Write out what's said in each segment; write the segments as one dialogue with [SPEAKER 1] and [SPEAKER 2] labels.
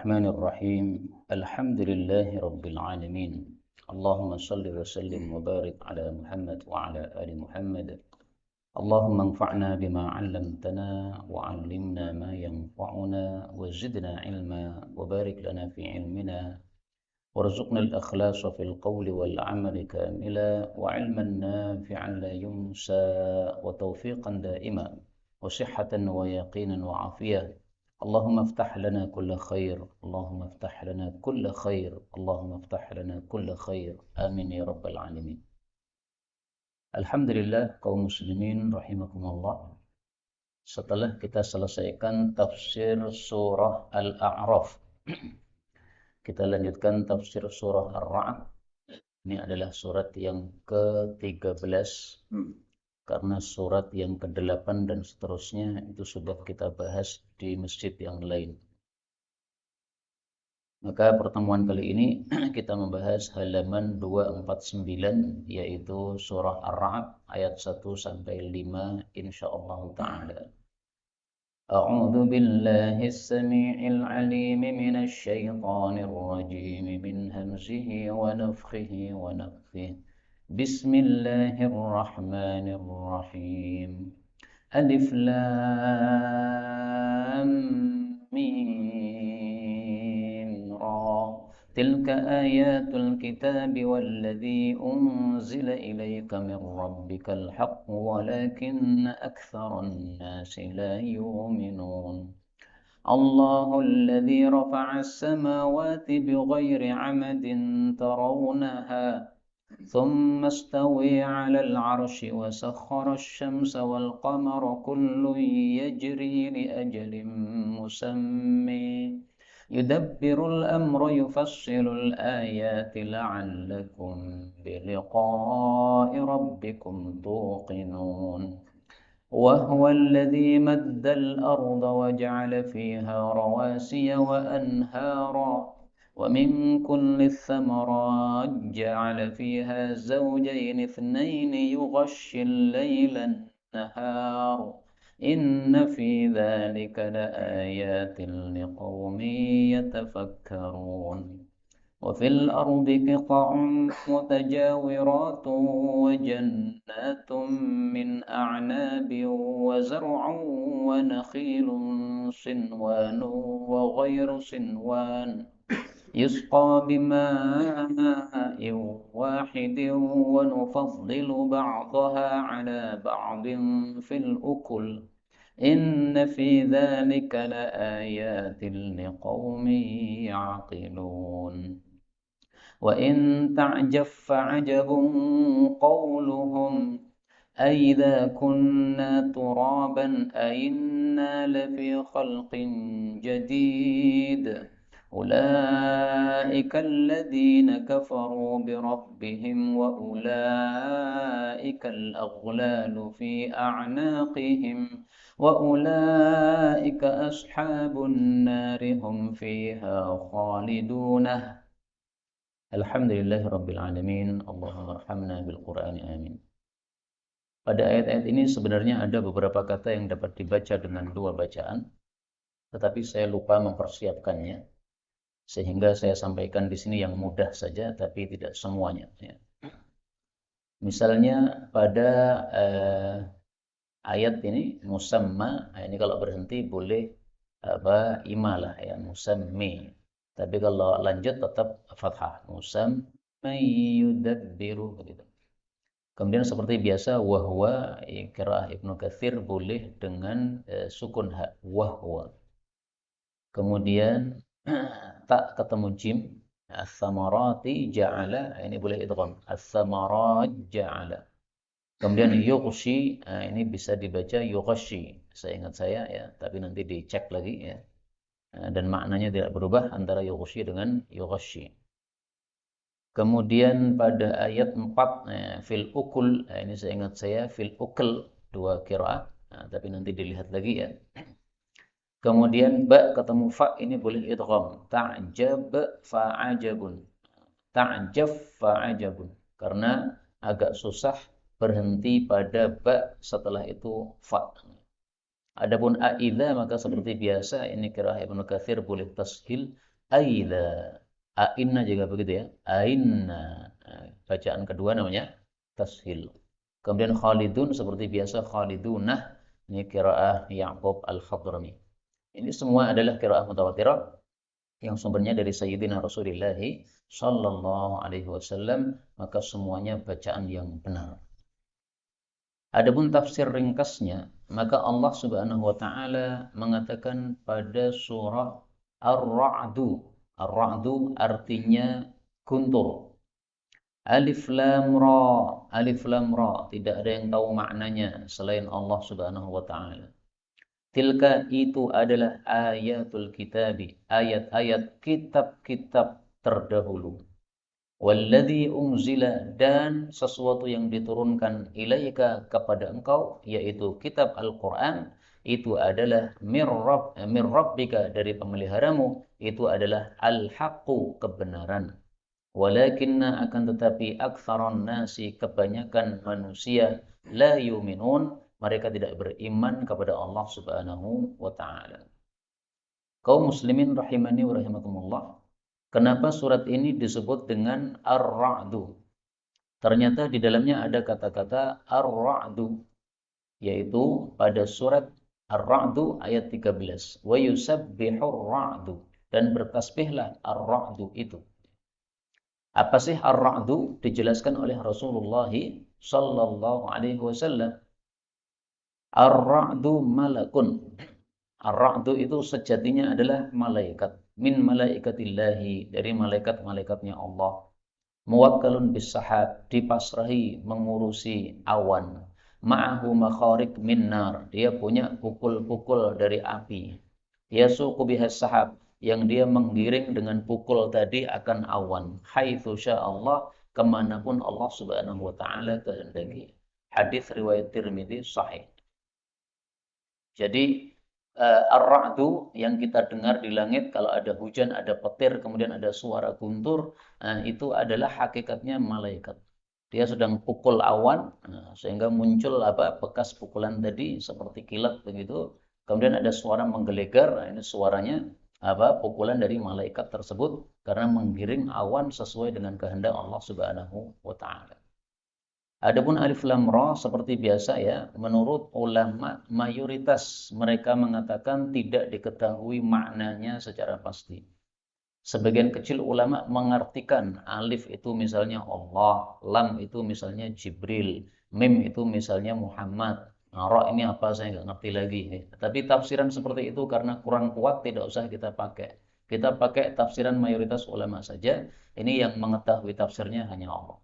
[SPEAKER 1] الرحمن الرحيم الحمد لله رب العالمين اللهم صل وسلم وبارك على محمد وعلى آل محمد اللهم انفعنا بما علمتنا وعلمنا ما ينفعنا وزدنا علما وبارك لنا في علمنا وارزقنا الإخلاص في القول والعمل كاملا وعلما نافعا لا ينسى وتوفيقا دائما وصحة ويقينا وعافية اللهم افتح لنا كل خير اللهم افتح لنا كل خير اللهم افتح لنا كل خير آمين يا رب العالمين. Alhamdulillah kaum muslimin rahimakumullah. Setelah kita selesaikan tafsir surah Al-A'raf, kita lanjutkan tafsir surah Ar-Ra'd. Ini adalah surat yang ke-13 karena surat yang ke-8 dan seterusnya itu sudah kita bahas di masjid yang lain. Maka pertemuan kali ini kita membahas halaman 249 yaitu surah Ar-Ra'd ayat 1 sampai 5 insyaallah taala. A'udzu billahi as-sami'il 'alim minasy syaithanir rajim min hamzihi wa nafthihi wa nafthihi. Bismillahirrahmanirrahim. Alif lam mim ra. تلك آيات الكتاب والذي أنزل إليك من ربك الحق ولكن أكثر الناس لا يؤمنون الله الذي رفع السماوات بغير عمد ترونها ثم استوى على العرش وسخر الشمس والقمر كل يجري لأجل مسمى يدبر الأمر يفصل الآيات لعلكم بلقاء ربكم توقنون وهو الذي مد الأرض وجعل فيها رواسي وأنهارا ومن كل الثمرات جعل فيها زوجين اثنين يغشي الليل النهار إن في ذلك لآيات لقوم يتفكرون وفي الأرض قطع متجاورات وجنات من أعناب وزرع ونخيل صنوان وغير صنوان يسقى بماء واحد ونفضل بعضها على بعض في الأكل إن في ذلك لآيات لقوم يعقلون وإن تعجب فعجب قولهم أئذا كنا ترابا أئنا لفي خلق جديد أولئك الذين كفروا بربهم وأولئك الأغلال في أعناقهم وأولئك أصحاب النار هم فيها خالدون Alhamdulillahi Rabbil Alamin. Allahumma arhamna bil Qur'ani amin. Pada ayat-ayat ini sebenarnya ada beberapa kata yang dapat dibaca dengan dua bacaan, tetapi saya lupa mempersiapkannya, sehingga saya sampaikan di sini yang mudah saja, tapi tidak semuanya. Ya. Misalnya pada ayat ini musamma, ini kalau berhenti boleh imalah ya, musammi. Tapi kalau lanjut tetap fathah. Musamman yudabbiru begitu. Kemudian seperti biasa wahwa qiraah Ibnu Katsir boleh dengan sukun ha wahwa. Kemudian tak ketemu jim as-samarati ja'ala ini boleh idgham as-samarat ja'ala. Kemudian yughshi ini bisa dibaca yughshi. Saya ingat saya ya, tapi nanti dicek lagi ya. Dan maknanya tidak berubah antara yughshi dengan yughshi. Kemudian pada ayat 4 fil ukul, ini saya ingat saya fil ukul dua qiraat, tapi nanti dilihat lagi ya. Kemudian ba ketemu fa ini boleh idgham, ta'jab fa'ajabun. Ta'jab fa'ajabun karena agak susah berhenti pada ba setelah itu fa. Adapun aidza maka seperti biasa ini qiraah Ibnu Katsir boleh tashil Aidza. Ainna juga begitu ya. Ainna. Bacaan kedua namanya tashil. Kemudian khalidun seperti biasa khalidunah. Ini qiraah Ya'qub Al-Hadrami. Ini semua adalah qiraah mutawatirah yang sumbernya dari Sayyidina Rasulullah sallallahu alaihi wasallam, maka semuanya bacaan yang benar. Adapun tafsir ringkasnya, maka Allah Subhanahu wa taala mengatakan pada surah Ar-Ra'du. Ar-Ra'du artinya guntur. Alif lam ra, alif lam ra, tidak ada yang tahu maknanya selain Allah Subhanahu wa taala. Tilka itu adalah ayatul kitabi, ayat-ayat kitab-kitab terdahulu. Walladzi unzila, dan sesuatu yang diturunkan ilaika kepada engkau, yaitu kitab Al-Qur'an, itu adalah mir rabbika, dari pemeliharamu, itu adalah al-haqqu, kebenaran. Walakinna, akan tetapi, aktsaron nasi, kebanyakan manusia, la yu'minun, mereka tidak beriman kepada Allah Subhanahu wa taala. Kaum muslimin rahimani wa rahimakumullah, kenapa surat ini disebut dengan Ar-Ra'du? Ternyata di dalamnya ada kata-kata Ar-Ra'du, yaitu pada surat Ar-Ra'du ayat 13. Wa yusabbihur ra'du, dan bertasbihlah Ar-Ra'du itu. Apa sih Ar-Ra'du? Dijelaskan oleh Rasulullah sallallahu alaihi wasallam. Ar-Ra'du malakun. Ar-Ra'du itu sejatinya adalah malaikat. Min malaikatillahi, dari malaikat-malaikatnya Allah. Muwakkalun bis-sahab, dipasrahi mengurusi awan. Ma'ahu makharik min nar, dia punya pukul-pukul dari api. Yasuqu bihas sahab, yang dia menggiring dengan pukul tadi akan awan. Haitsu sya'allah, kemanapun Allah Subhanahu wa taala kehendaki. Hadis riwayat Tirmidzi sahih. Jadi ar-ra'du yang kita dengar di langit, kalau ada hujan, ada petir, kemudian ada suara guntur, itu adalah hakikatnya malaikat. Dia sedang pukul awan, sehingga muncul bekas pukulan tadi seperti kilat begitu. Kemudian ada suara menggelegar, ini suaranya pukulan dari malaikat tersebut karena menggiring awan sesuai dengan kehendak Allah Subhanahu wa taala. Adapun alif lam ra seperti biasa ya, menurut ulama mayoritas mereka mengatakan tidak diketahui maknanya secara pasti. Sebagian kecil ulama mengartikan alif itu misalnya Allah, lam itu misalnya Jibril, mim itu misalnya Muhammad. Nah, ra ini apa saya nggak ngerti lagi. Tapi tafsiran seperti itu karena kurang kuat tidak usah kita pakai. Kita pakai tafsiran mayoritas ulama saja. Ini yang mengetahui tafsirnya hanya Allah.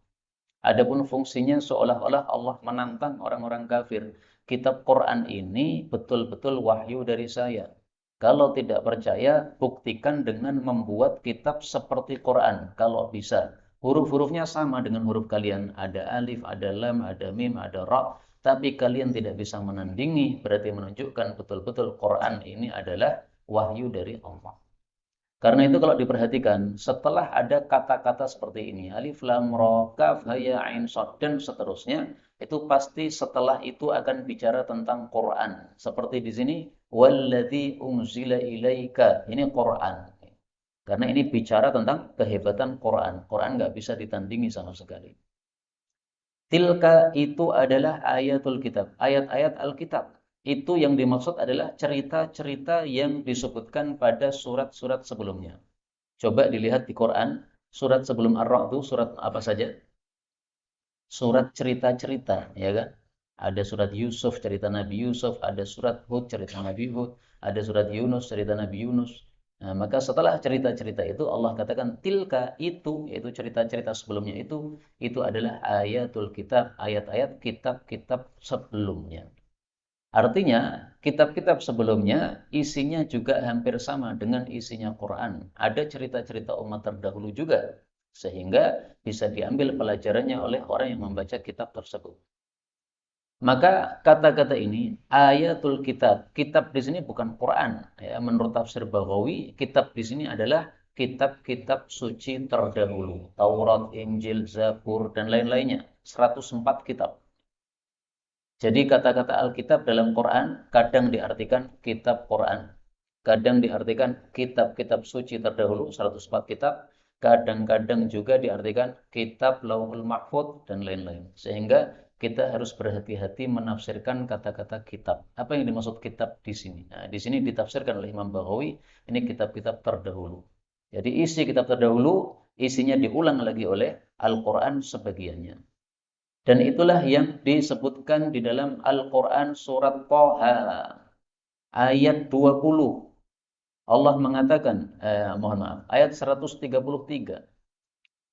[SPEAKER 1] Adapun fungsinya seolah-olah Allah menantang orang-orang kafir. Kitab Quran ini betul-betul wahyu dari saya. Kalau tidak percaya, buktikan dengan membuat kitab seperti Quran. Kalau bisa. Huruf-hurufnya sama dengan huruf kalian. Ada alif, ada lam, ada mim, ada ra. Tapi kalian tidak bisa menandingi. Berarti menunjukkan betul-betul Quran ini adalah wahyu dari Allah. Karena itu kalau diperhatikan, setelah ada kata-kata seperti ini, alif lam ra, kaf ha ya ain shad dan seterusnya, itu pasti setelah itu akan bicara tentang Quran. Seperti di sini, walladzi unzila ilaika. Ini Quran. Karena ini bicara tentang kehebatan Quran. Quran nggak bisa ditandingi sama sekali. Tilka itu adalah ayatul kitab, ayat-ayat Alkitab. Itu yang dimaksud adalah cerita-cerita yang disebutkan pada surat-surat sebelumnya. Coba dilihat di Quran, surat sebelum Ar-Ra'd itu surat apa saja? Surat cerita-cerita, ya kan? Ada surat Yusuf, cerita Nabi Yusuf, ada surat Hud, cerita Nabi Hud, ada surat Yunus, cerita Nabi Yunus. Nah, maka setelah cerita-cerita itu Allah katakan tilka itu, yaitu cerita-cerita sebelumnya itu adalah ayatul kitab, ayat-ayat kitab-kitab sebelumnya. Artinya, kitab-kitab sebelumnya isinya juga hampir sama dengan isinya Quran. Ada cerita-cerita umat terdahulu juga, sehingga bisa diambil pelajarannya oleh orang yang membaca kitab tersebut. Maka kata-kata ini, ayatul kitab. Kitab di sini bukan Quran. Ya, menurut tafsir Baghawi, kitab di sini adalah kitab-kitab suci terdahulu. Taurat, Injil, Zabur, dan lain-lainnya. 104 kitab. Jadi kata-kata Alkitab dalam Quran kadang diartikan kitab Quran. Kadang diartikan kitab-kitab suci terdahulu, 104 kitab. Kadang-kadang juga diartikan kitab Lauhul Mahfuz dan lain-lain. Sehingga kita harus berhati-hati menafsirkan kata-kata kitab. Apa yang dimaksud kitab di sini? Nah, di sini ditafsirkan oleh Imam Baghawi, ini kitab-kitab terdahulu. Jadi isi kitab terdahulu, isinya diulang lagi oleh Al-Quran sebagiannya. Dan itulah yang disebutkan di dalam Al-Quran surat Thaha ayat 20. Allah mengatakan, mohon maaf, ayat 133.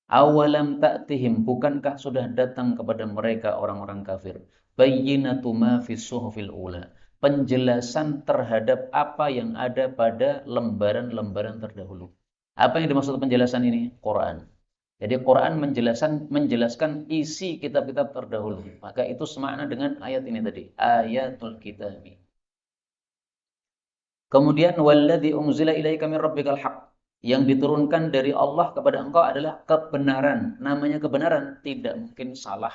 [SPEAKER 1] Awalam ta'tihim, bukankah sudah datang kepada mereka orang-orang kafir, bayyinatu ma fis suhufil ula, penjelasan terhadap apa yang ada pada lembaran-lembaran terdahulu. Apa yang dimaksud penjelasan ini? Quran. Jadi Quran menjelaskan isi kitab-kitab terdahulu. Maka itu semakna dengan ayat ini tadi, ayatul kitabi. Kemudian walladzi unzila ilaika min rabbikal haqq, yang diturunkan dari Allah kepada engkau adalah kebenaran. Namanya kebenaran, tidak mungkin salah.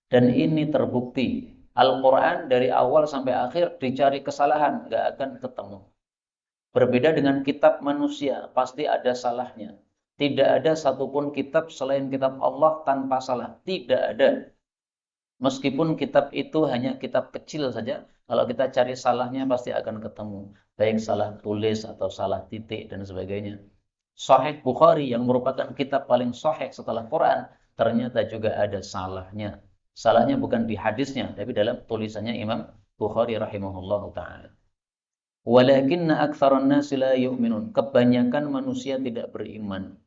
[SPEAKER 1] Dan ini terbukti. Al-Quran dari awal sampai akhir dicari kesalahan, nggak akan ketemu. Berbeda dengan kitab manusia, pasti ada salahnya. Tidak ada satupun kitab selain kitab Allah tanpa salah. Tidak ada. Meskipun kitab itu hanya kitab kecil saja, kalau kita cari salahnya pasti akan ketemu. Baik salah tulis atau salah titik dan sebagainya. Sahih Bukhari yang merupakan kitab paling sahih setelah Quran, ternyata juga ada salahnya. Salahnya bukan di hadisnya, tapi dalam tulisannya Imam Bukhari rahimahullahu ta'ala. Walakinna aktsaran nasi la yu'minun. Kebanyakan manusia tidak beriman.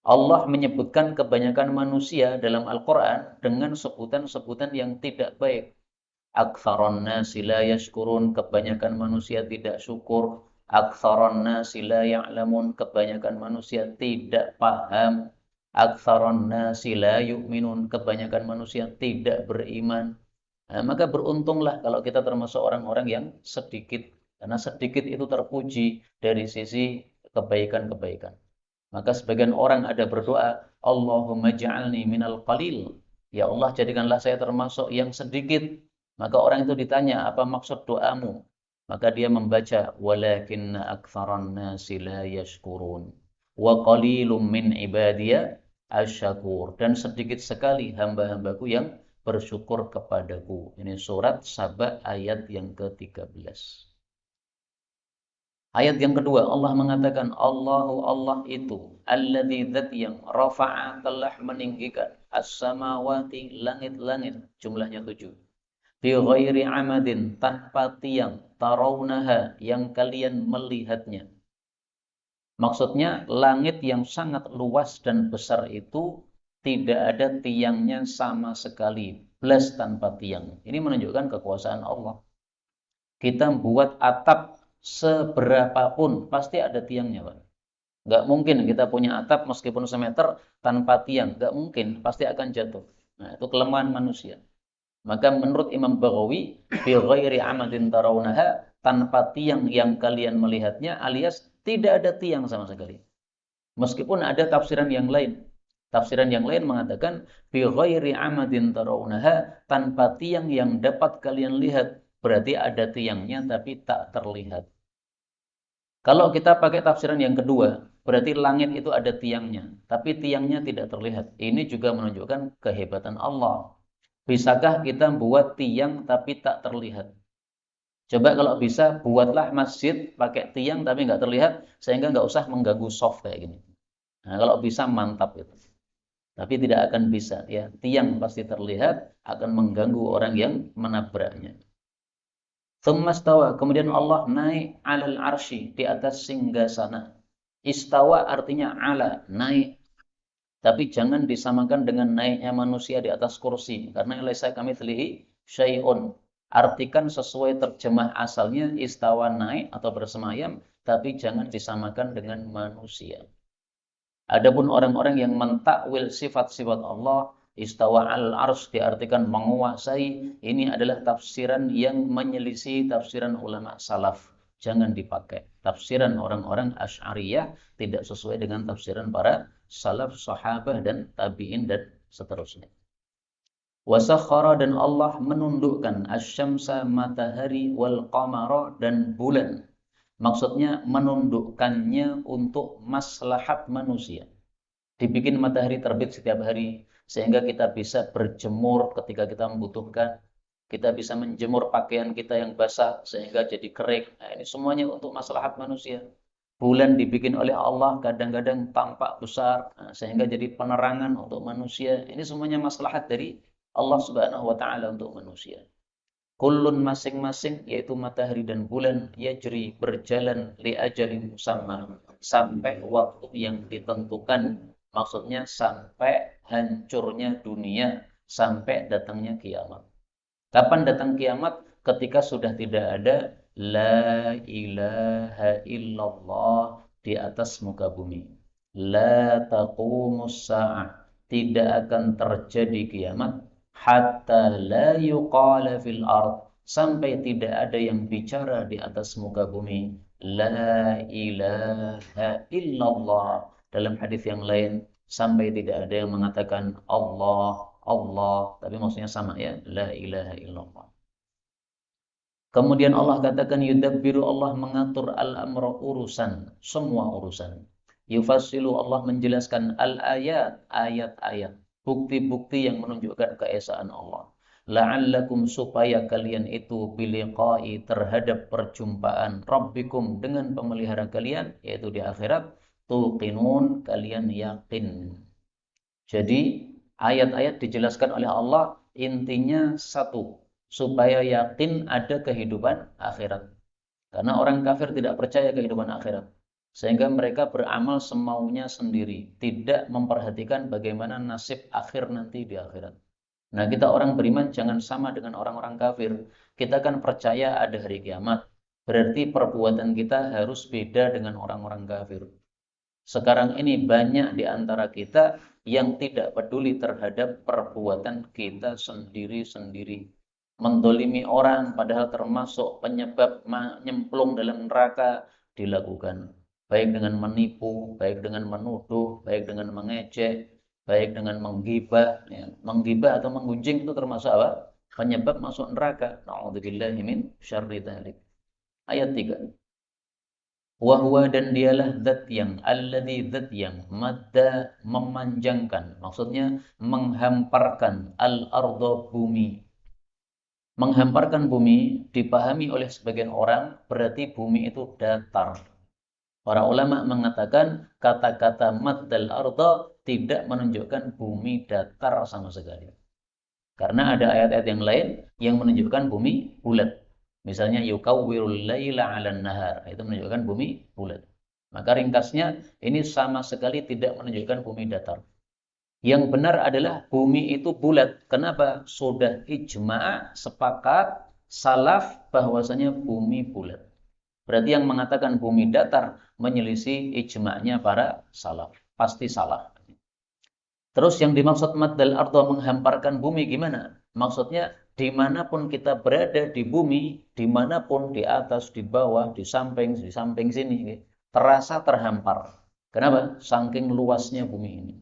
[SPEAKER 1] Allah menyebutkan kebanyakan manusia dalam Al-Quran dengan sebutan-sebutan yang tidak baik. Aktsaron nasi la yashkurun, kebanyakan manusia tidak syukur. Aktsaron nasi la ya'lamun, kebanyakan manusia tidak paham. Aktsaron nasi la yu'minun, kebanyakan manusia tidak beriman. Nah, maka beruntunglah kalau kita termasuk orang-orang yang sedikit. Karena sedikit itu terpuji dari sisi kebaikan-kebaikan. Maka sebagian orang ada berdoa, Allahumma ja'alni minal qalil. Ya Allah, jadikanlah saya termasuk yang sedikit. Maka orang itu ditanya, apa maksud doamu? Maka dia membaca, walakinna aktsaran nasi la yashkurun. Wa qalilum min ibadiya asyakur. Dan sedikit sekali hamba-hambaku yang bersyukur kepadaku. Ini surat Saba ayat yang ke-13. Ayat yang kedua, Allah mengatakan, Allahu Allah itu, alladzi dzat yang rafa'a telah meninggikan as-samawati, langit-langit, jumlahnya 7. Bi ghairi amadin, tanpa tiang, tarawunaha, yang kalian melihatnya. Maksudnya, langit yang sangat luas dan besar itu tidak ada tiangnya sama sekali, plus tanpa tiang. Ini menunjukkan kekuasaan Allah. Kita buat atap seberapapun pasti ada tiangnya, Pak. Nggak mungkin kita punya atap meskipun semeter tanpa tiang, nggak mungkin, pasti akan jatuh. Nah, itu kelemahan manusia. Maka menurut Imam Baghawi, bi ghairi amadin tarawunaha, tanpa tiang yang kalian melihatnya, alias tidak ada tiang sama sekali. Meskipun ada tafsiran yang lain. Tafsiran yang lain mengatakan bi ghairi amadin tarawunaha, tanpa tiang yang dapat kalian lihat. Berarti ada tiangnya tapi tak terlihat. Kalau kita pakai tafsiran yang kedua, berarti langit itu ada tiangnya, tapi tiangnya tidak terlihat. Ini juga menunjukkan kehebatan Allah. Bisakah kita buat tiang tapi tak terlihat? Coba kalau bisa, buatlah masjid pakai tiang tapi nggak terlihat, sehingga nggak usah mengganggu soft kayak gini. Nah, kalau bisa mantap itu. Tapi tidak akan bisa, ya. Tiang pasti terlihat akan mengganggu orang yang menabraknya. Tsummastawa, kemudian Allah naik alal arsy, di atas singgasana. Istawa artinya ala, naik. Tapi jangan disamakan dengan naiknya manusia di atas kursi, karena laisa kamitslihi syai'un. Artikan sesuai terjemah asalnya, istawa naik atau bersemayam, tapi jangan disamakan dengan manusia. Adapun orang-orang yang mentakwil sifat-sifat Allah, istawa al-arsy diartikan menguasai, ini adalah tafsiran yang menyelisih tafsiran ulama salaf. Jangan dipakai. Tafsiran orang-orang Asy'ariyah tidak sesuai dengan tafsiran para salaf, sahabah, dan tabi'in, dan seterusnya. Wasakhara, dan Allah menundukkan asyamsa, matahari, wal qamara, dan bulan. Maksudnya menundukkannya untuk maslahat manusia. Dibikin matahari terbit setiap hari, sehingga kita bisa berjemur ketika kita membutuhkan. Kita bisa menjemur pakaian kita yang basah, sehingga jadi kering. Nah, ini semuanya untuk maslahat manusia. Bulan dibikin oleh Allah, kadang-kadang tampak besar, sehingga jadi penerangan untuk manusia. Ini semuanya maslahat dari Allah Subhanahu wa Ta'ala untuk manusia. Kullun masing-masing, yaitu matahari dan bulan, yajri berjalan li ajalin musamma, sampai waktu yang ditentukan. Maksudnya sampai hancurnya dunia, sampai datangnya kiamat. Kapan datang kiamat? Ketika sudah tidak ada la ilaha illallah di atas muka bumi. La taqumus sa'ah. Tidak akan terjadi kiamat hatta la yuqala fil ard, sampai tidak ada yang bicara di atas muka bumi la ilaha illallah. Dalam hadis yang lain, sampai tidak ada yang mengatakan Allah Allah, tapi maksudnya sama ya, la ilaha illallah. Kemudian Allah katakan yudabbiru, Allah mengatur al-amra, urusan, semua urusan. Yufassilu, Allah menjelaskan al-ayat, ayat-ayat, bukti-bukti yang menunjukkan keesaan Allah. La'allakum, supaya kalian itu biliqa'i, terhadap perjumpaan Rabbikum dengan pemelihara kalian, yaitu di akhirat, tuqinun, kalian yakin. Jadi ayat-ayat dijelaskan oleh Allah intinya satu, supaya yakin ada kehidupan akhirat. Karena orang kafir tidak percaya kehidupan akhirat, sehingga mereka beramal semaunya sendiri, tidak memperhatikan bagaimana nasib akhir nanti di akhirat. Nah, kita orang beriman jangan sama dengan orang-orang kafir. Kita kan percaya ada hari kiamat. Berarti perbuatan kita harus beda dengan orang-orang kafir. Sekarang ini banyak di antara kita yang tidak peduli terhadap perbuatan kita sendiri-sendiri. Mendolimi orang padahal termasuk penyebab nyemplung dalam neraka dilakukan. Baik dengan menipu, baik dengan menuduh, baik dengan mengejek, baik dengan menggibah. Ya. Menggibah atau menggunjing itu termasuk apa? Penyebab masuk neraka. Na'udzubillahi min syarri dzalik. Ayat 3. Wahwa, dan dialah zat yang, alladzi, zat yang, madda, memanjangkan, maksudnya menghamparkan, al-ardha, bumi. Menghamparkan bumi dipahami oleh sebagian orang berarti bumi itu datar. Para ulama mengatakan kata-kata maddal ardha tidak menunjukkan bumi datar sama sekali. Karena ada ayat-ayat yang lain yang menunjukkan bumi bulat. Misalnya yukawwirul laila 'alan nahar, itu menunjukkan bumi bulat. Maka ringkasnya ini sama sekali tidak menunjukkan bumi datar. Yang benar adalah bumi itu bulat. Kenapa? Sudah ijma', sepakat salaf bahwasanya bumi bulat. Berarti yang mengatakan bumi datar menyelisih ijma'nya para salaf. Pasti salah. Terus yang dimaksud maddal ardha, menghamparkan bumi, gimana? Maksudnya dimanapun kita berada di bumi, dimanapun, di atas, di bawah, di samping sini, terasa terhampar. Kenapa? Saking luasnya bumi ini.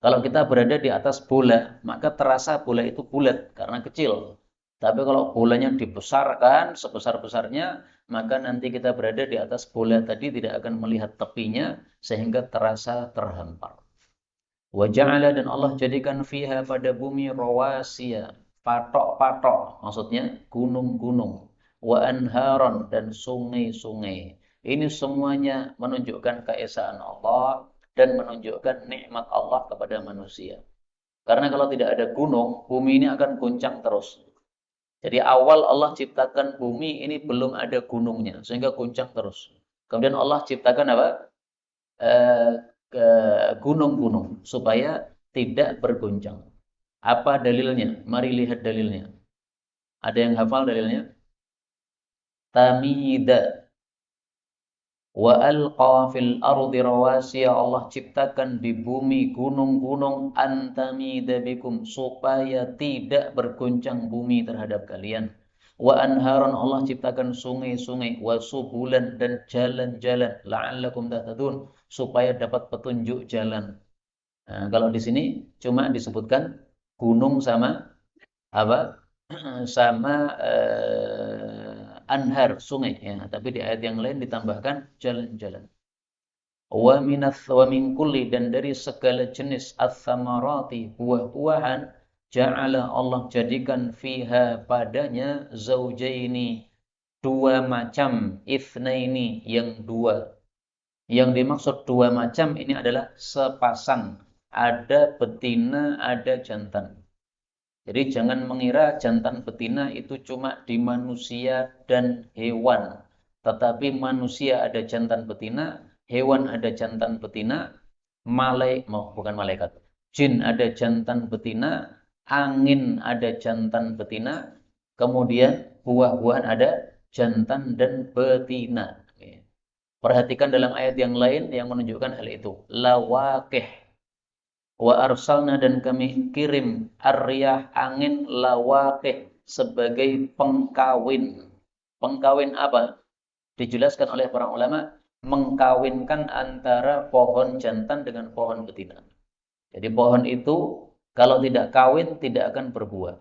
[SPEAKER 1] Kalau kita berada di atas bola, maka terasa bola itu bulat karena kecil. Tapi kalau bolanya dibesarkan sebesar-besarnya, maka nanti kita berada di atas bola tadi tidak akan melihat tepinya sehingga terasa terhampar. Wa ja'ala, dan Allah jadikan fiha, pada bumi, rawasiya, patok-patok, maksudnya gunung-gunung, wa anharon, dan sungai-sungai. Ini semuanya menunjukkan keesaan Allah dan menunjukkan nikmat Allah kepada manusia. Karena kalau tidak ada gunung, bumi ini akan goncang terus. Jadi awal Allah ciptakan bumi ini belum ada gunungnya, sehingga goncang terus. Kemudian Allah ciptakan apa? Ke gunung-gunung supaya tidak bergoncang. Apa dalilnya? Mari lihat dalilnya. Ada yang hafal dalilnya? Tamida wa alqa fil ardi rawasiya, Allah ciptakan di bumi gunung-gunung, antamida bikum, supaya tidak bergoncang bumi terhadap kalian. Wa anharan, Allah ciptakan sungai-sungai, wa subulan, dan jalan-jalan, la'allakum tahtadun, supaya dapat petunjuk jalan. Nah, kalau di sini cuma disebutkan gunung sama apa? Sama anhar, sungai ya, tapi di ayat yang lain ditambahkan jalan-jalan. Wa min kulli, dan dari segala jenis ats-tsamarati, buah-buahan, ja'ala, Allah jadikan fiha padanya zaujaini, dua macam, itsnaini, yang dua. Yang dimaksud dua macam ini adalah sepasang, ada betina, ada jantan. Jadi jangan mengira jantan betina itu cuma di manusia dan hewan. Tetapi manusia ada jantan betina, hewan ada jantan betina, bukan malaikat. Jin ada jantan betina, angin ada jantan betina, kemudian buah-buahan ada jantan dan betina. Perhatikan dalam ayat yang lain yang menunjukkan hal itu. Lawaqih. Wa arsalna, dan kami kirim ar-riyah, angin, lawaqih, sebagai pengkawin. Pengkawin apa? Dijelaskan oleh para ulama, mengkawinkan antara pohon jantan dengan pohon betina. Jadi pohon itu kalau tidak kawin tidak akan berbuah.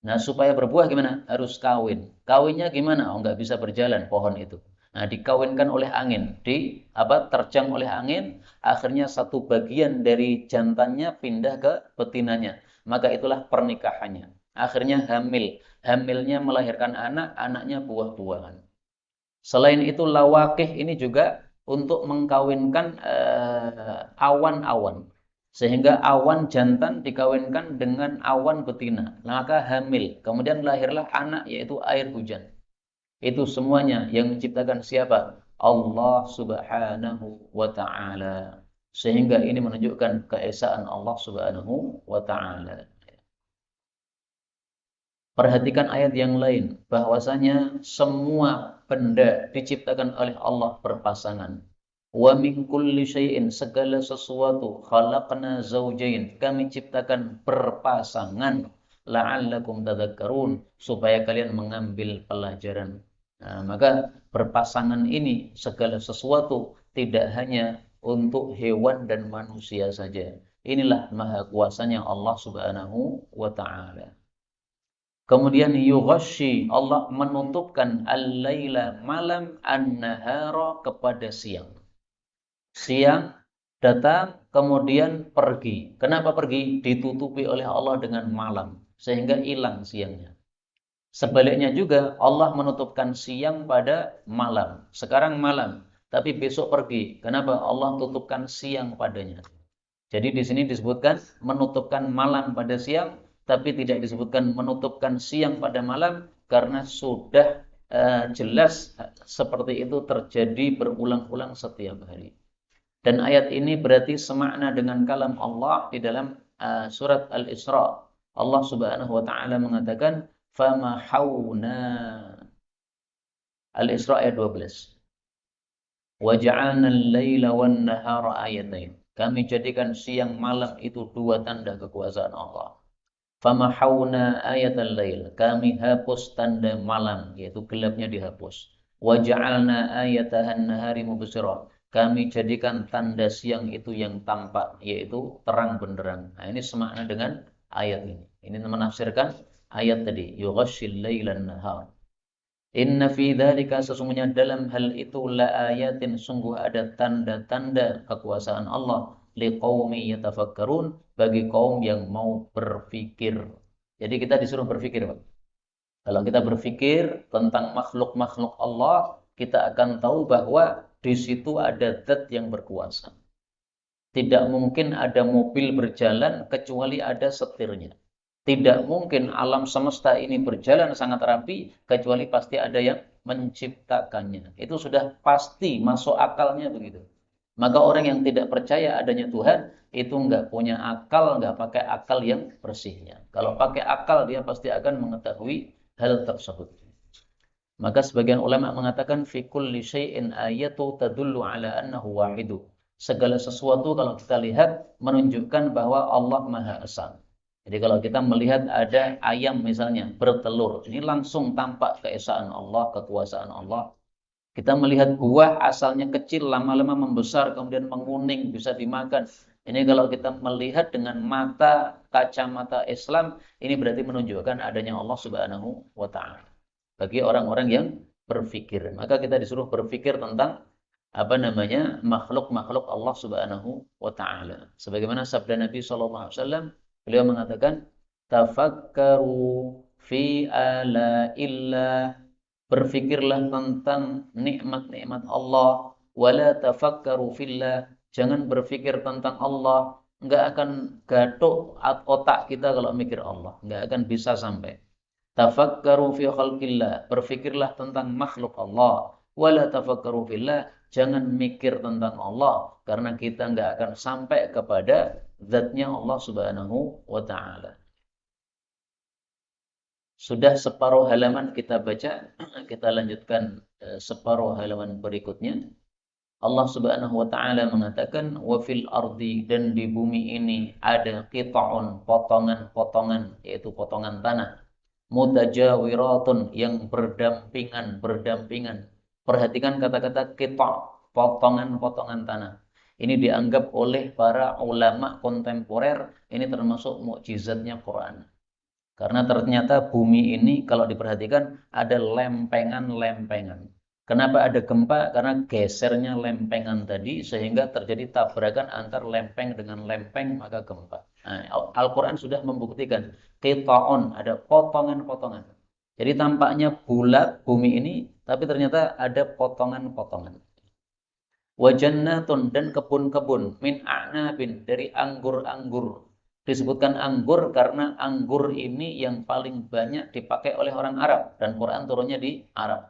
[SPEAKER 1] Nah, supaya berbuah gimana? Harus kawin. Kawinnya gimana? Oh, nggak bisa berjalan pohon itu. Nah, dikawinkan oleh angin, terjang oleh angin, akhirnya satu bagian dari jantannya pindah ke betinanya. Maka itulah pernikahannya. Akhirnya hamil. Hamilnya melahirkan anak, anaknya buah-buahan. Selain itu lawakih ini juga untuk mengkawinkan awan-awan. Sehingga awan jantan dikawinkan dengan awan betina. Maka hamil. Kemudian lahirlah anak, yaitu air hujan. Itu semuanya yang menciptakan siapa? Allah Subhanahu wa ta'ala. Sehingga ini menunjukkan keesaan Allah Subhanahu wa ta'ala. Perhatikan ayat yang lain, bahwasanya semua benda diciptakan oleh Allah berpasangan. Wa min kulli syai'in, segala sesuatu, khalaqna zaujain, kami ciptakan berpasangan, la'allakum tadhakkarun, supaya kalian mengambil pelajaran. Nah, maka berpasangan ini segala sesuatu, tidak hanya untuk hewan dan manusia saja. Inilah maha kuasanya Allah Subhanahu wa ta'ala. Kemudian yughashshi, Allah menutupkan al-laila, malam, an-nahara, kepada siang. Siang datang kemudian pergi. Kenapa pergi? Ditutupi oleh Allah dengan malam sehingga hilang siangnya. Sebaliknya juga Allah menutupkan siang pada malam. Sekarang malam, tapi besok pergi. Kenapa? Allah tutupkan siang padanya. Jadi di sini disebutkan menutupkan malam pada siang, tapi tidak disebutkan menutupkan siang pada malam, karena sudah jelas seperti itu terjadi berulang-ulang setiap hari. Dan ayat ini berarti semakna dengan kalam Allah di dalam surat Al-Isra. Allah Subhanahu wa taala mengatakan famahawna. Al-Isra ayat 12. Wa ja'alna al-laila wan-nahara ayatain. Kami jadikan siang malam itu dua tanda kekuasaan Allah. Famahawna ayatal lail. Kami hapus tanda malam, yaitu gelapnya dihapus. Wa ja'alna ayatahan nahari mubsira. Kami jadikan tanda siang itu yang tampak, yaitu terang benderang. Nah, ini semakna dengan ayat ini. Ini menafsirkan ayat tadi, yughashshil lailan nahar. Inna fi dzalika, sesungguhnya dalam hal itu, la ayatin, sungguh ada tanda-tanda kekuasaan Allah, liqaumi yatafakkarun, bagi kaum yang mau berpikir. Jadi kita disuruh berpikir, Pak. Kalau kita berpikir tentang makhluk-makhluk Allah, kita akan tahu bahwa di situ ada zat yang berkuasa. Tidak mungkin ada mobil berjalan kecuali ada setirnya. Tidak mungkin alam semesta ini berjalan sangat rapi kecuali pasti ada yang menciptakannya. Itu sudah pasti masuk akalnya begitu. Maka orang yang tidak percaya adanya Tuhan itu nggak punya akal, nggak pakai akal yang bersihnya. Kalau pakai akal dia pasti akan mengetahui hal tersebut. Maka sebagian ulama mengatakan fi kulli syai'in ayatu tadullu ala annahu wahidu. Segala sesuatu kalau kita lihat menunjukkan bahwa Allah Maha Esa. Jadi kalau kita melihat ada ayam misalnya bertelur, ini langsung tampak keesaan Allah, kekuasaan Allah. Kita melihat buah asalnya kecil, lama-lama membesar, kemudian menguning, bisa dimakan. Ini kalau kita melihat dengan mata kacamata Islam, ini berarti menunjukkan adanya Allah Subhanahu wa ta'ala. Bagi orang-orang yang berpikir. Maka kita disuruh berpikir tentang apa namanya makhluk-makhluk Allah Subhanahu wa taala. Sebagaimana sabda Nabi sallallahu alaihi wasallam, beliau mengatakan, "Tafakkaru fi ala illa." Berfikirlah tentang nikmat-nikmat Allah, wala tafakkaru fillah. Jangan berpikir tentang Allah, enggak akan gatuk otak kita kalau mikir Allah, enggak akan bisa sampai. Tafakkaru fi khalqillah, berfikirlah tentang makhluk Allah. Wala tafakkaru fillah, jangan mikir tentang Allah, karena kita enggak akan sampai kepada zatnya Allah Subhanahu wa ta'ala. Sudah separuh halaman kita baca, kita lanjutkan separuh halaman berikutnya. Allah Subhanahu wa taala mengatakan, wa fil ardi, dan di bumi ini ada qita'un, potongan-potongan, yaitu potongan tanah, mutajawiratun, yang berdampingan. Perhatikan kata-kata qita', potongan-potongan tanah. Ini dianggap oleh para ulama kontemporer ini termasuk mukjizatnya Quran. Karena ternyata bumi ini kalau diperhatikan ada lempengan-lempengan. Kenapa ada gempa? Karena gesernya lempengan tadi sehingga terjadi tabrakan antar lempeng dengan lempeng, maka gempa. Nah, Al-Quran sudah membuktikan qita'un, ada potongan-potongan. Jadi tampaknya bulat bumi ini, tapi ternyata ada potongan-potongan. Wa jannatun, dan kebun-kebun, min a'nabin, dari anggur-anggur. Disebutkan anggur karena anggur ini yang paling banyak dipakai oleh orang Arab, dan Quran turunnya di Arab.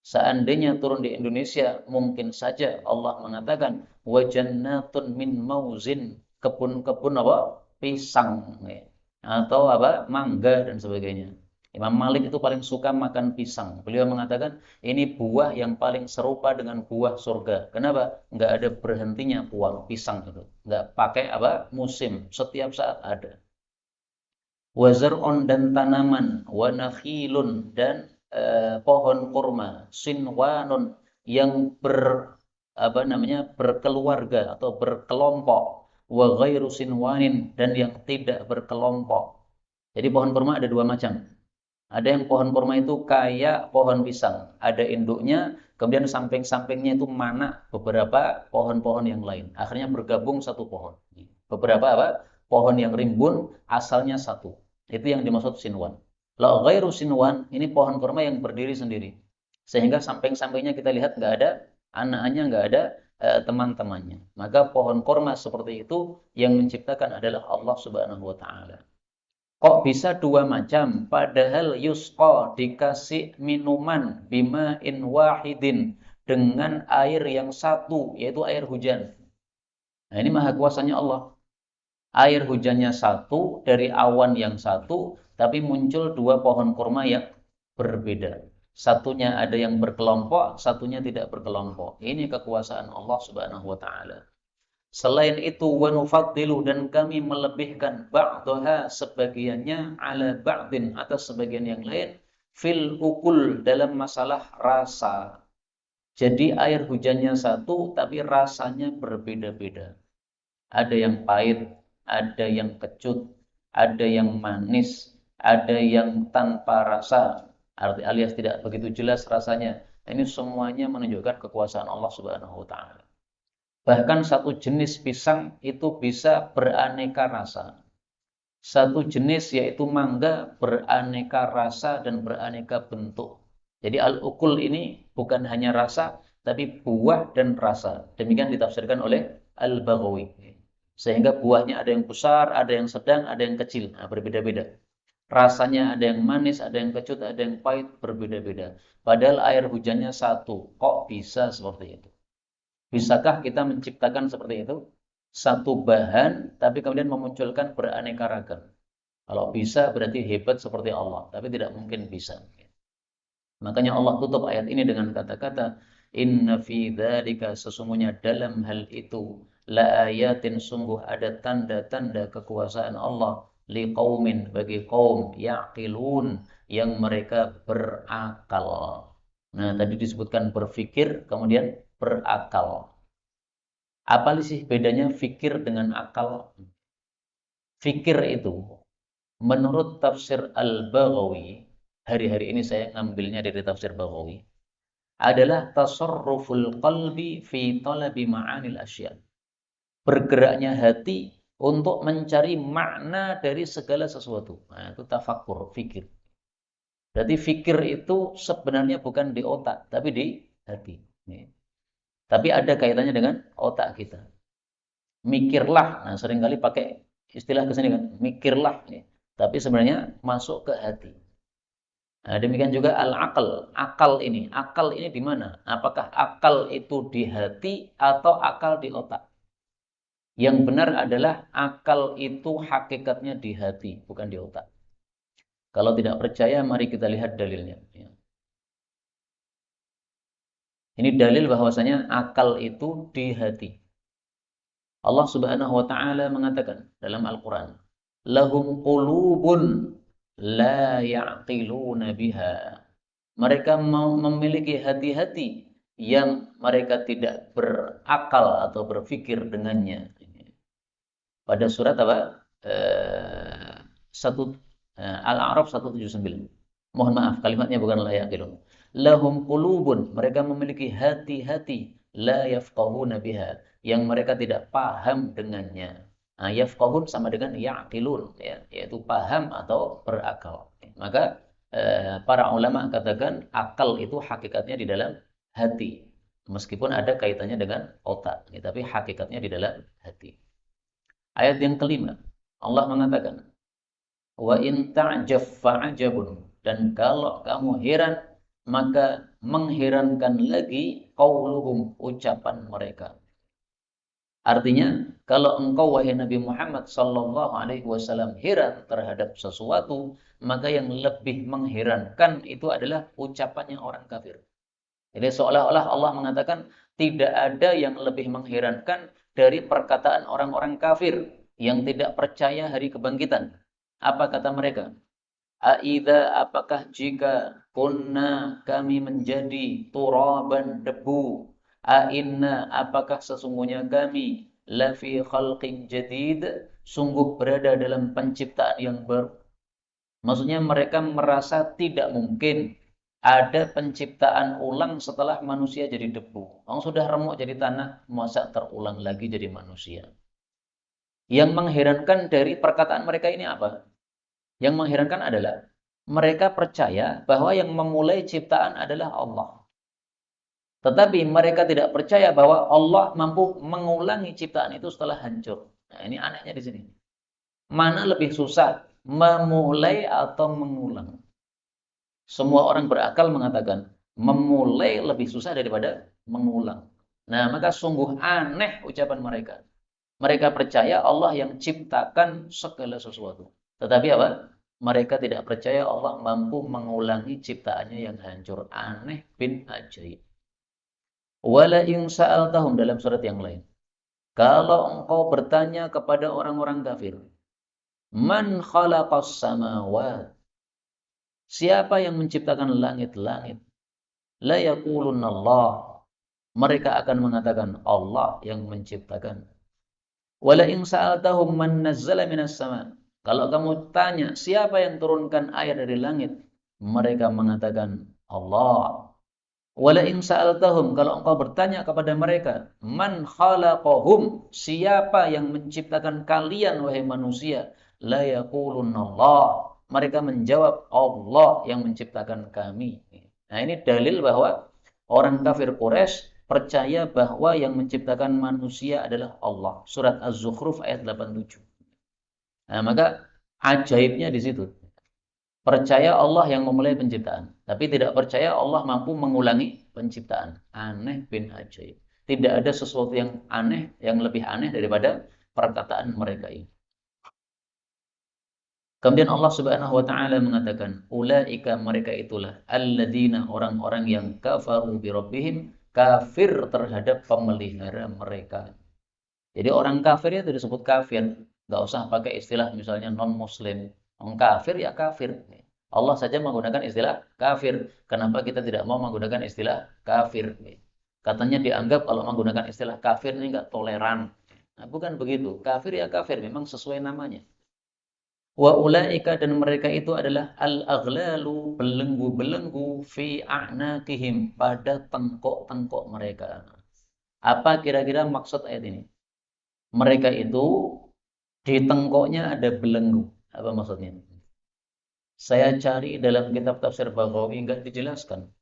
[SPEAKER 1] Seandainya turun di Indonesia, mungkin saja Allah mengatakan wa jannatun min mauzin, kebun-kebun apa? Pisang, ya. Atau apa? Mangga dan sebagainya. Imam Malik itu paling suka makan pisang. Beliau mengatakan ini buah yang paling serupa dengan buah surga. Kenapa? Enggak ada berhentinya buah pisang itu. Enggak pakai apa? Musim. Setiap saat ada. Wazar'un, dan tanaman, wa nakhilun, dan pohon kurma, sinwanun, yang berkeluarga atau berkelompok, wa ghairu sinwanin, dan yang tidak berkelompok. Jadi pohon kurma ada dua macam. Ada yang pohon kurma itu kayak pohon pisang, ada induknya, kemudian samping-sampingnya itu mana beberapa pohon-pohon yang lain. Akhirnya bergabung satu pohon. Beberapa apa? Pohon yang rimbun, asalnya satu. Itu yang dimaksud sinwan. Kalau ghairu sinwan, ini pohon kurma yang berdiri sendiri. Sehingga samping-sampingnya kita lihat nggak ada anaknya, nggak ada teman-temannya. Maka pohon kurma seperti itu yang menciptakan adalah Allah Subhanahu wa taala. Kok bisa dua macam? Padahal yusqa, dikasih minuman, bima in wahidin, dengan air yang satu, yaitu air hujan. Nah, ini maha kuasanya Allah. Air hujannya satu, dari awan yang satu, tapi muncul dua pohon kurma yang berbeda. Satunya ada yang berkelompok, satunya tidak berkelompok. Ini kekuasaan Allah Subhanahu wa taala. Selain itu, wa nufaddilu, dan kami melebihkan ba'daha, sebagiannya, ala ba'din, atas sebagian yang lain, fil ukul, dalam masalah rasa. Jadi air hujannya satu tapi rasanya berbeda-beda. Ada yang pahit, ada yang kecut, ada yang manis, ada yang tanpa rasa, arti alias tidak begitu jelas rasanya. Ini semuanya menunjukkan kekuasaan Allah Subhanahu wa taala. Bahkan satu jenis pisang itu bisa beraneka rasa. Satu jenis yaitu mangga beraneka rasa dan beraneka bentuk. Jadi al-ukul ini bukan hanya rasa, tapi buah dan rasa. Demikian ditafsirkan oleh Al-Baghawi. Sehingga buahnya ada yang besar, ada yang sedang, ada yang kecil. Nah, berbeda-beda. Rasanya ada yang manis, ada yang kecut, ada yang pahit, berbeda-beda. Padahal air hujannya satu. Kok bisa seperti itu? Bisakah kita menciptakan seperti itu? Satu bahan, tapi kemudian memunculkan beraneka ragam. Kalau bisa berarti hebat seperti Allah, tapi tidak mungkin bisa. Makanya Allah tutup ayat ini dengan kata-kata, Inna fi dzalika, sesungguhnya dalam hal itu, la ayatin, sungguh ada tanda-tanda kekuasaan Allah, liqaumin, bagi kaum, yaqilun, yang mereka berakal. Nah, tadi disebutkan berfikir, kemudian berakal. Apa sih bedanya fikir dengan akal? Fikir itu, menurut tafsir Al-Baghawi, hari-hari ini saya ngambilnya dari tafsir Baghawi. adalah tasarruful qalbi fi talabi ma'anil asya. Bergeraknya hati untuk mencari makna dari segala sesuatu. Nah, itu tafakkur, fikir. Berarti fikir itu sebenarnya bukan di otak, tapi di hati. Tapi ada kaitannya dengan otak kita. Mikirlah, nah seringkali pakai istilah ke sini kan, mikirlah. Tapi sebenarnya masuk ke hati. Nah, demikian juga al-aql. Akal ini di mana? Apakah akal itu di hati atau akal di otak? Yang benar adalah akal itu hakikatnya di hati, bukan di otak. Kalau tidak percaya, mari kita lihat dalilnya. Ini dalil bahwasanya akal itu di hati. Allah Subhanahu wa taala mengatakan dalam Al-Qur'an, "Lahum qulubun la ya'qiluna biha." Mereka memiliki hati-hati yang mereka tidak berakal atau berpikir dengannya. Pada surat apa? Eh, satu Al-A'raf 179. Mohon maaf, kalimatnya bukan la ya'qilun. Lahum qulubun, mereka memiliki hati-hati la yafqahuna biha, yang mereka tidak paham dengannya. Nah, yafqahun sama dengan ya'qilun, ya, yaitu paham atau berakal. Maka para ulama katakan akal itu hakikatnya di dalam hati. Meskipun ada kaitannya dengan otak, ya, tapi hakikatnya di dalam hati. Ayat yang kelima, Allah mengatakan, "Wa in ta'jab fa'ajabun." Dan kalau kamu heran, maka mengherankan lagi qauluhum, ucapan mereka. Artinya, kalau engkau wahai Nabi Muhammad sallallahu alaihi wasallam heran terhadap sesuatu, maka yang lebih mengherankan itu adalah ucapannya orang kafir. Jadi seolah-olah Allah mengatakan tidak ada yang lebih mengherankan dari perkataan orang-orang kafir yang tidak percaya hari kebangkitan. Apa kata mereka? Aidza, apakah jika kunna, kami menjadi turaban, debu, ainna, apakah sesungguhnya kami lafi khalqin jadid, sungguh berada dalam penciptaan yang baru. Maksudnya mereka merasa tidak mungkin ada penciptaan ulang setelah manusia jadi debu. Orang sudah remuk jadi tanah, masa terulang lagi jadi manusia. Yang mengherankan dari perkataan mereka ini apa? Yang mengherankan adalah mereka percaya bahwa yang memulai ciptaan adalah Allah. Tetapi mereka tidak percaya bahwa Allah mampu mengulangi ciptaan itu setelah hancur. Nah, ini anehnya di sini. Mana lebih susah, memulai atau mengulang? Semua orang berakal mengatakan memulai lebih susah daripada mengulang. Nah, maka sungguh aneh ucapan mereka. Mereka percaya Allah yang ciptakan segala sesuatu. Tetapi apa? Mereka tidak percaya Allah mampu mengulangi ciptaannya yang hancur. Aneh bin ajaib. Wala in sa'altahum, dalam surat yang lain. Kalau engkau bertanya kepada orang-orang kafir, man khalaqas samawat, siapa yang menciptakan langit-langit? La yaqulunna Allah. Mereka akan mengatakan Allah yang menciptakan. Wala in sa'altahum man nazzala minas sama. Kalau kamu tanya siapa yang turunkan air dari langit, mereka mengatakan Allah. Wala in sa'altahum, kalau engkau bertanya kepada mereka, man khalaqahum, siapa yang menciptakan kalian wahai manusia, la yaqulunna Allah. Mereka menjawab Allah yang menciptakan kami. Nah, ini dalil bahwa orang kafir Quraisy percaya bahwa yang menciptakan manusia adalah Allah. Surat Az-Zukhruf ayat 87. Nah, maka ajaibnya di situ. Percaya Allah yang memulai penciptaan, tapi tidak percaya Allah mampu mengulangi penciptaan. Aneh bin ajaib. Tidak ada sesuatu yang aneh, yang lebih aneh daripada perkataan mereka ini. Kemudian Allah Subhanahu wa taala mengatakan, ulaika, mereka itulah alladzina, orang-orang yang kafaru bi rabbihim, kafir terhadap pemelihara mereka. Jadi orang kafir itu disebut kafir, enggak usah pakai istilah misalnya non muslim. Orang kafir ya kafir. Allah saja menggunakan istilah kafir. Kenapa kita tidak mau menggunakan istilah kafir? Katanya dianggap kalau menggunakan istilah kafir ini enggak toleran. Nah, bukan begitu. Kafir ya kafir, memang sesuai namanya. Wa ulaika dan mereka itu adalah al-aghlalu, belenggu-belenggu fi a'naqihim, pada tengkok-tengkok mereka. Apa kira-kira maksud ayat ini? Mereka itu di tengkoknya ada belenggu. Apa maksudnya? Saya cari dalam kitab tafsir Baghawi enggak dijelaskan.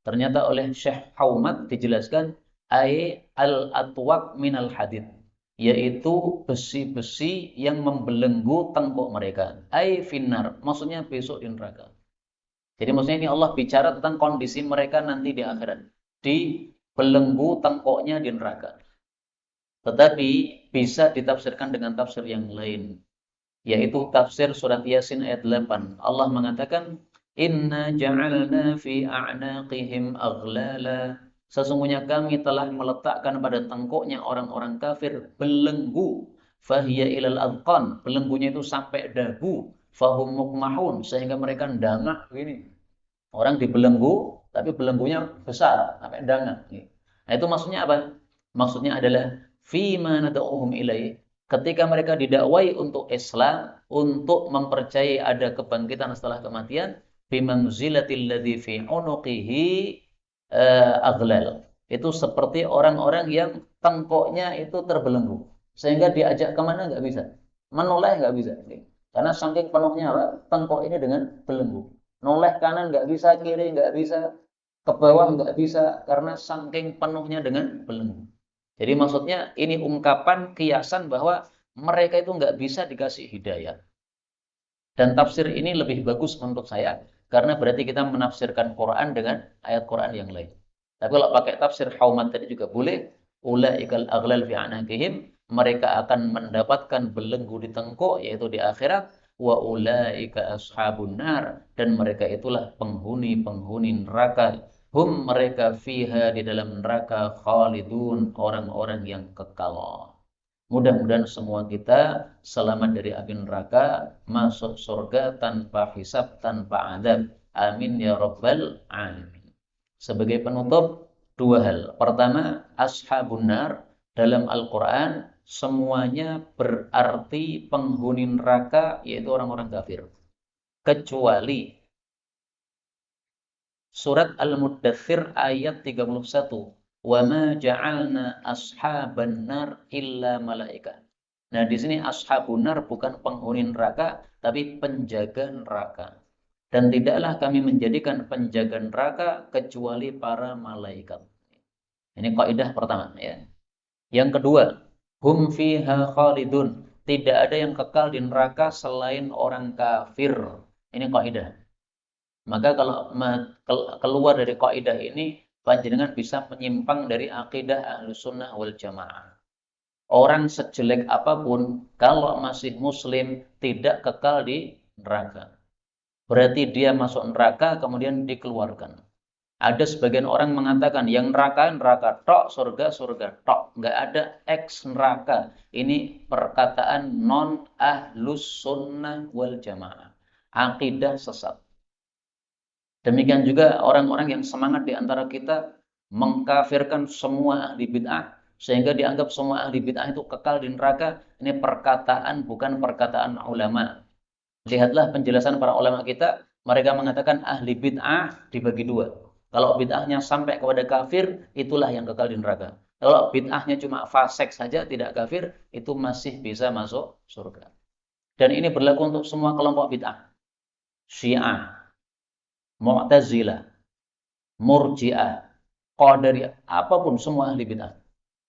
[SPEAKER 1] Ternyata oleh Syekh Haumat dijelaskan ay al-atwaq minal hadid, yaitu besi-besi yang membelenggu tengkok mereka. Ay finnar, maksudnya besok di neraka. Jadi maksudnya ini Allah bicara tentang kondisi mereka nanti di akhirat. Di belenggu tengkoknya di neraka. Tetapi bisa ditafsirkan dengan tafsir yang lain, yaitu tafsir surat Yasin ayat 8. Allah mengatakan, Inna ja'alna fi a'naqihim aghlala. Sesungguhnya kami telah meletakkan pada tengkoknya orang-orang kafir belenggu. Fahiya ilal adqan. Belenggunya itu sampai dagu. Fahum mukmahun. Sehingga mereka dangak begini. Orang dibelenggu, tapi belenggunya besar, sampai dangak. Nah itu maksudnya apa? Maksudnya adalah fima nad'uhum ilaih. Ketika mereka didakwai untuk Islam, untuk mempercayai ada kebangkitan setelah kematian, bimanzilatil ladzi fi unuqihi aghlal. Itu seperti orang-orang yang tengkoknya itu terbelenggu, sehingga diajak kemana nggak bisa, menoleh nggak bisa, karena saking penuhnya apa? Tengkok ini dengan belenggu. Noleh kanan nggak bisa, kiri nggak bisa, ke bawah nggak bisa, karena saking penuhnya dengan belenggu. Jadi maksudnya ini ungkapan kiasan bahwa mereka itu nggak bisa dikasih hidayah. Dan tafsir ini lebih bagus menurut saya, karena berarti kita menafsirkan Quran dengan ayat Quran yang lain. Tapi kalau pakai tafsir Haumat tadi juga boleh. Ulaikal aghlal fi anaqihim, mereka akan mendapatkan belenggu di tengkuk, yaitu di akhirat. Wa ulaika ashabun nar, dan mereka itulah penghuni-penghuni neraka. Hum, mereka fiha, di dalam neraka, khalidun, orang-orang yang kekal. Mudah-mudahan semua kita selamat dari api neraka, masuk surga tanpa hisab, tanpa adab. Amin ya rabbal alamin. Sebagai penutup, dua hal. Pertama, ashabun nar dalam Al-Quran semuanya berarti penghuni neraka, yaitu orang-orang kafir. Kecuali surat Al-Muddathir ayat 31. Wa ma ja'alna ashaban nar illa malaika. Nah, di sini ashabun nar bukan penghuni neraka, tapi penjaga neraka. Dan tidaklah kami menjadikan penjaga neraka kecuali para malaikat. Ini kaidah pertama ya. Yang kedua, hum fiha khalidun. Tidak ada yang kekal di neraka selain orang kafir. Ini kaidah. Maka kalau keluar dari kaidah ini, panjenengan bisa menyimpang dari akidah Ahlus Sunnah wal Jamaah. Orang sejelek apapun, kalau masih muslim, tidak kekal di neraka. Berarti dia masuk neraka, kemudian dikeluarkan. Ada sebagian orang mengatakan, yang neraka, neraka tok, surga, surga tok. Nggak ada ex neraka. Ini perkataan non Ahlus Sunnah wal Jamaah. Akidah sesat. Demikian juga orang-orang yang semangat di antara kita mengkafirkan semua ahli bid'ah, sehingga dianggap semua ahli bid'ah itu kekal di neraka. Ini perkataan, bukan perkataan ulama. Lihatlah penjelasan para ulama kita, mereka mengatakan ahli bid'ah dibagi dua. Kalau bid'ahnya sampai kepada kafir, itulah yang kekal di neraka. Kalau bid'ahnya cuma fasik saja, tidak kafir, itu masih bisa masuk surga. Dan ini berlaku untuk semua kelompok bid'ah. Syiah, Mu'tazilah, Murji'ah, Qadariyah, apapun semua ahli bid'ah.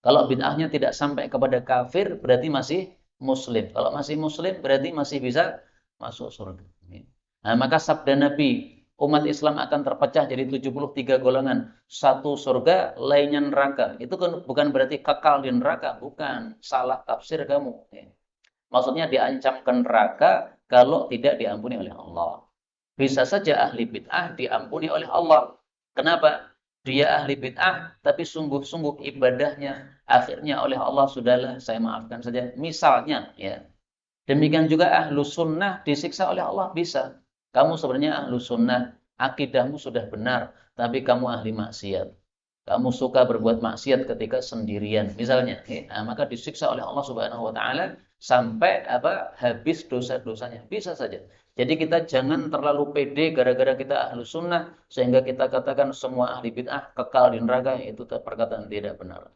[SPEAKER 1] Kalau bid'ahnya tidak sampai kepada kafir, berarti masih muslim. Kalau masih muslim, berarti masih bisa masuk surga. Nah, maka sabda Nabi, umat Islam akan terpecah jadi 73 golongan. Satu surga, lainnya neraka. Itu kan bukan berarti kekal di neraka. Bukan. Salah tafsir kamu. Maksudnya diancam ke neraka kalau tidak diampuni oleh Allah. Bisa saja ahli bid'ah diampuni oleh Allah. Kenapa? Dia ahli bid'ah, tapi sungguh-sungguh ibadahnya akhirnya oleh Allah, sudahlah saya maafkan saja. Misalnya, ya. Demikian juga ahlu sunnah disiksa oleh Allah, bisa. Kamu sebenarnya ahlu sunnah, akidahmu sudah benar, tapi kamu ahli maksiat. Kamu suka berbuat maksiat ketika sendirian, misalnya. Nah, maka disiksa oleh Allah Subhanahu wa taala sampai habis dosa-dosanya. Bisa saja. Jadi kita jangan terlalu pede gara-gara kita ahlu sunnah sehingga kita katakan semua ahli bid'ah kekal di neraka. Itu perkataan tidak benar.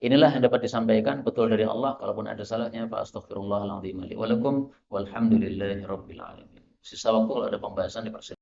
[SPEAKER 1] Inilah yang dapat disampaikan betul dari Allah. Kalaupun ada salahnya, fa astaghfirullahaladzim li wa lakum walhamdulillahi rabbil alamin. Sisa waktu kalau ada pembahasan dipersilakan.